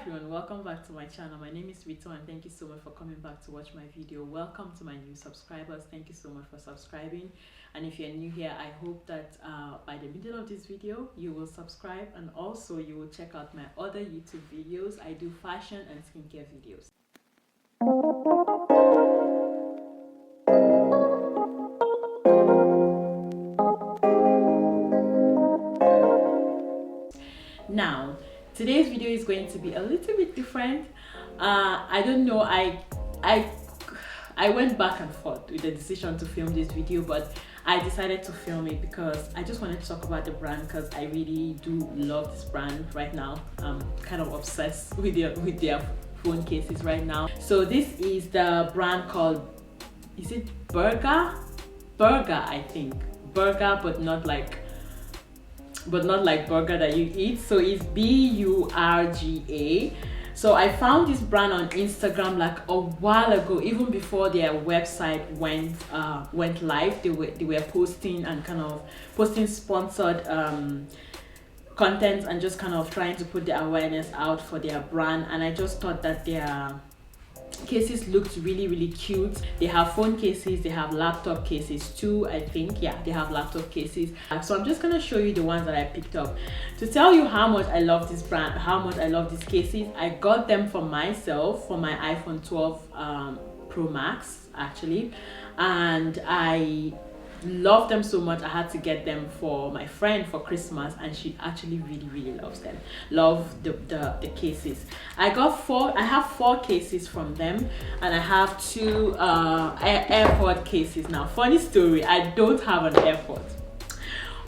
everyone, welcome back to my channel. My name is Rito and thank you so much for coming back to watch my video. Welcome to my new subscribers. Thank you so much for subscribing, and if you're new here, I hope that by the middle of this video you will subscribe, and also you will check out my other YouTube videos. I do fashion and skincare videos. Now today's video is going to be a little bit different. I don't know, I went back and forth with the decision to film this video, but I decided to film it because I just wanted to talk about the brand, because I really do love this brand right now. I'm kind of obsessed with their phone cases right now. So this is the brand called, is it Burga? Burga, I think. Burga, but not like burger that you eat. So it's Burga. So I found this brand on Instagram like a while ago, even before their website went live. They were posting and kind of posting sponsored content and just kind of trying to put the awareness out for their brand. And I just thought that their cases looked really cute. They have phone cases, they have laptop cases too, I think. Yeah, they have laptop cases. So I'm just gonna show you the ones that I picked up to tell you how much I love this brand, how much I love these cases. I got them for myself for my iPhone 12 Pro Max actually, and I love them so much I had to get them for my friend for Christmas, and she actually really loves them. Love the cases. I have four cases from them, and I have two AirPod cases. Now, funny story, I don't have an AirPod,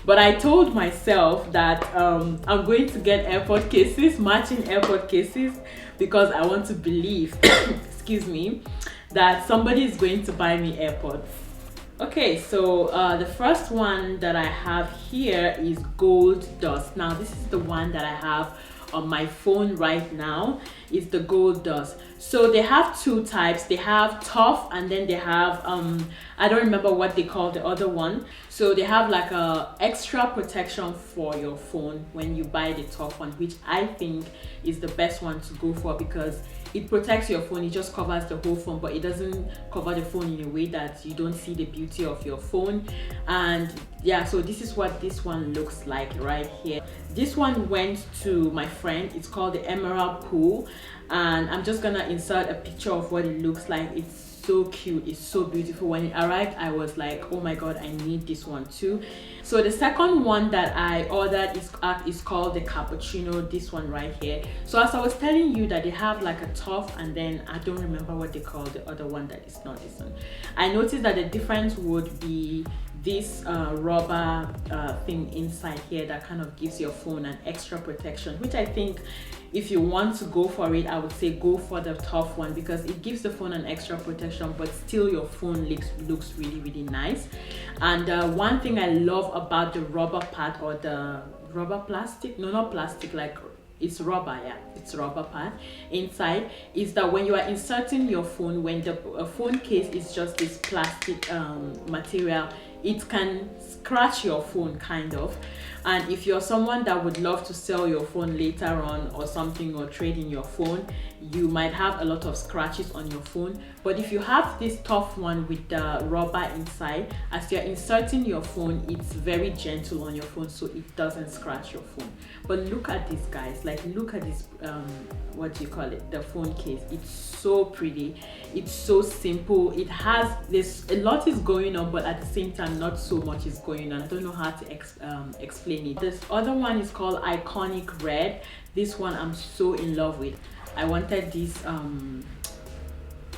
but I told myself that I'm going to get AirPod cases, matching AirPod cases, because I want to believe excuse me, that somebody is going to buy me AirPods. Okay, so the first one that I have here is Gold Dust. Now this is the one that I have on my phone right now. It's the Gold Dust. So they have two types. They have tough, and then they have I don't remember what they call the other one. So they have like a extra protection for your phone when you buy the tough one, which I think is the best one to go for, because it protects your phone. It just covers the whole phone, but it doesn't cover the phone in a way that you don't see the beauty of your phone. And yeah, so this is what this one looks like right here. This one went to my friend. It's called the Emerald Pool, and I'm just gonna insert a picture of what it looks like. It's so cute, it's so beautiful. When it arrived, I was like, oh my god, I need this one too. So the second one that I ordered is called the Cappuccino, this one right here. So as I was telling you that they have like a tough, and then I don't remember what they call the other one that is not this one. I noticed that the difference would be this rubber thing inside here that kind of gives your phone an extra protection, which I think if you want to go for it, I would say go for the tough one, because it gives the phone an extra protection, but still your phone looks really nice. And one thing I love about the rubber part, or the rubber plastic, no, not plastic, like it's rubber, yeah, it's rubber part inside, is that when you are inserting your phone, when the phone case is just this plastic material, it can scratch your phone kind of. And if you're someone that would love to sell your phone later on or something, or trade in your phone, you might have a lot of scratches on your phone. But if you have this tough one with the rubber inside, as you're inserting your phone, it's very gentle on your phone, so it doesn't scratch your phone. But look at this, guys, like look at this what do you call it, the phone case. It's so pretty, it's so simple. It has this, a lot is going on, but at the same time not so much is going on. I don't know how to explain it. This other one is called Iconic Red. This one I'm so in love with. I wanted this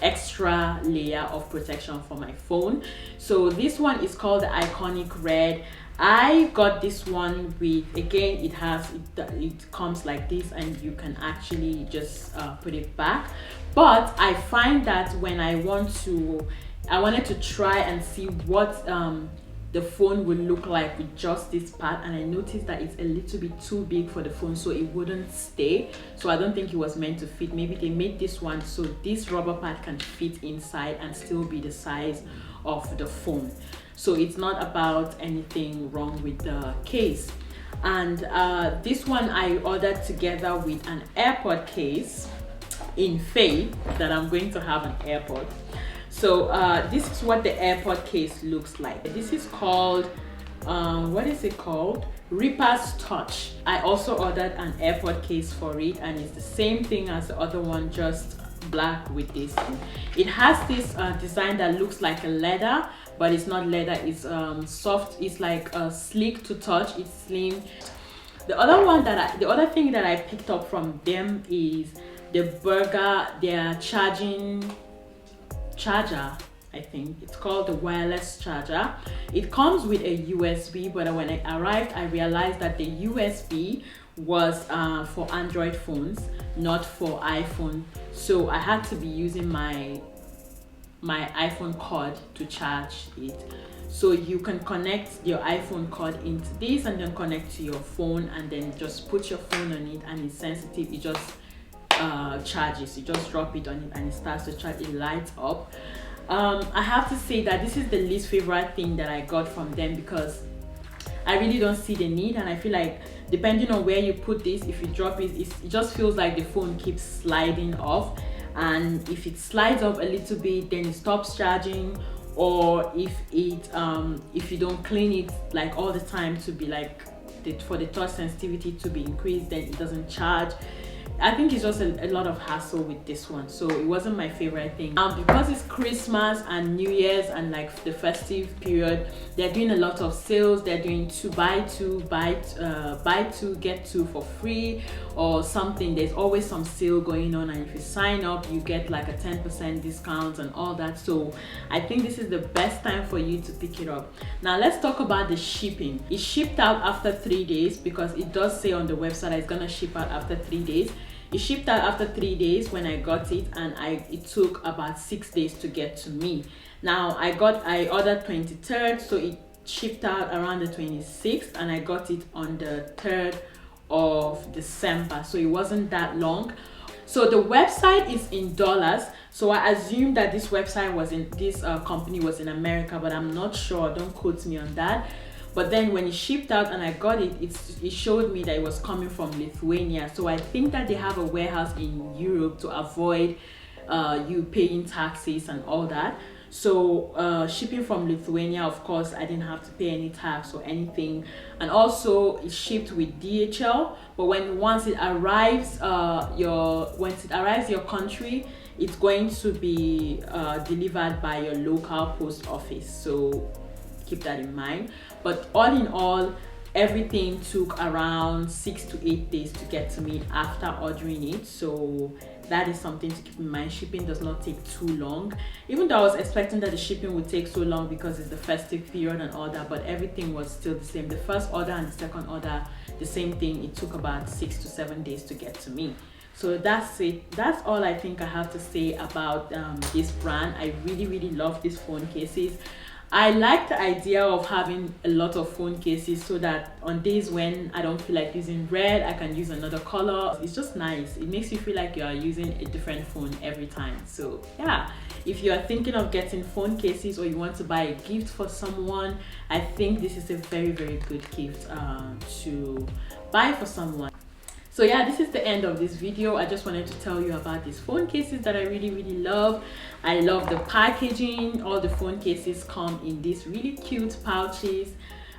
extra layer of protection for my phone. So this one is called the Iconic Red. I got this one with, again, it comes like this, and you can actually just put it back. But I find that when I wanted to try and see what the phone would look like with just this part, and I noticed that it's a little bit too big for the phone, so it wouldn't stay. So I don't think it was meant to fit. Maybe they made this one so this rubber part can fit inside and still be the size of the phone. So it's not about anything wrong with the case. And this one I ordered together with an AirPod case in faith that I'm going to have an AirPod. So this is what the AirPod case looks like. This is called what is it called? Reaper's Touch. I also ordered an AirPod case for it, and it's the same thing as the other one, just black with this. It has this design that looks like a leather, but it's not leather. It's soft. It's like sleek to touch. It's slim. The other thing that I picked up from them is the Burga, their charger. I think it's called the wireless charger. It comes with a USB, but when I arrived, I realized that the USB was for Android phones, not for iPhone. So I had to be using my iPhone cord to charge it. So you can connect your iPhone cord into this and then connect to your phone, and then just put your phone on it, and it's sensitive. It just charges. You just drop it on it and it starts to charge. It lights up. I have to say that this is the least favorite thing that I got from them, because I really don't see the need, and I feel like depending on where you put this, if you drop it, it just feels like the phone keeps sliding off, and if it slides off a little bit, then it stops charging, or if you don't clean it like all the time to be like for the touch sensitivity to be increased, then it doesn't charge. I think it's just a lot of hassle with this one, so it wasn't my favorite thing. Because it's Christmas and New Year's and like the festive period, they're doing a lot of sales. They're doing buy two get two for free or something. There's always some sale going on, and if you sign up, you get like a 10% discount and all that. So I think this is the best time for you to pick it up. Now let's talk about the shipping. It shipped out after 3 days, because it does say on the website it's gonna ship out after 3 days. It shipped out after 3 days when I got it, and it took about 6 days to get to me. Now I ordered 23rd, so it shipped out around the 26th, and I got it on the 3rd of December, so it wasn't that long. So the website is in dollars, so I assume that this company was in America, but I'm not sure. Don't quote me on that. But then when it shipped out and I got it, it showed me that it was coming from Lithuania. So I think that they have a warehouse in Europe to avoid you paying taxes and all that. So shipping from Lithuania, of course, I didn't have to pay any tax or anything. And also it shipped with DHL. But once it arrives your country, it's going to be delivered by your local post office. So keep that in mind. But all in all, everything took around 6 to 8 days to get to me after ordering it. So that is something to keep in mind. Shipping does not take too long, even though I was expecting that the shipping would take so long because it's the festive period and all that, but everything was still the same. The first order and the second order, the same thing. It took about 6 to 7 days to get to me. So that's it. That's all I think I have to say about this brand. I really love these phone cases. I like the idea of having a lot of phone cases, so that on days when I don't feel like using red, I can use another color. It's just nice. It makes you feel like you are using a different phone every time. So yeah, if you are thinking of getting phone cases or you want to buy a gift for someone, I think this is a very good gift to buy for someone. So yeah, this is the end of this video. I just wanted to tell you about these phone cases that I really love. I love the packaging. All the phone cases come in these really cute pouches.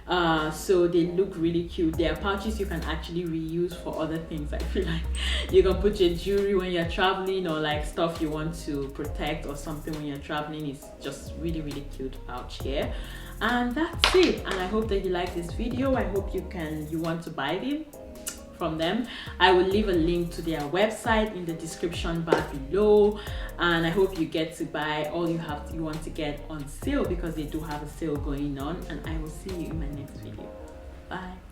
So they look really cute. They are pouches you can actually reuse for other things. I feel like you can put your jewelry when you're traveling, or like stuff you want to protect or something when you're traveling. It's just really cute pouch here. And that's it. And I hope that you like this video. I hope you want to buy them from them. I will leave a link to their website in the description bar below, and I hope you get to buy all you want to get on sale, because they do have a sale going on. And I will see you in my next video. Bye.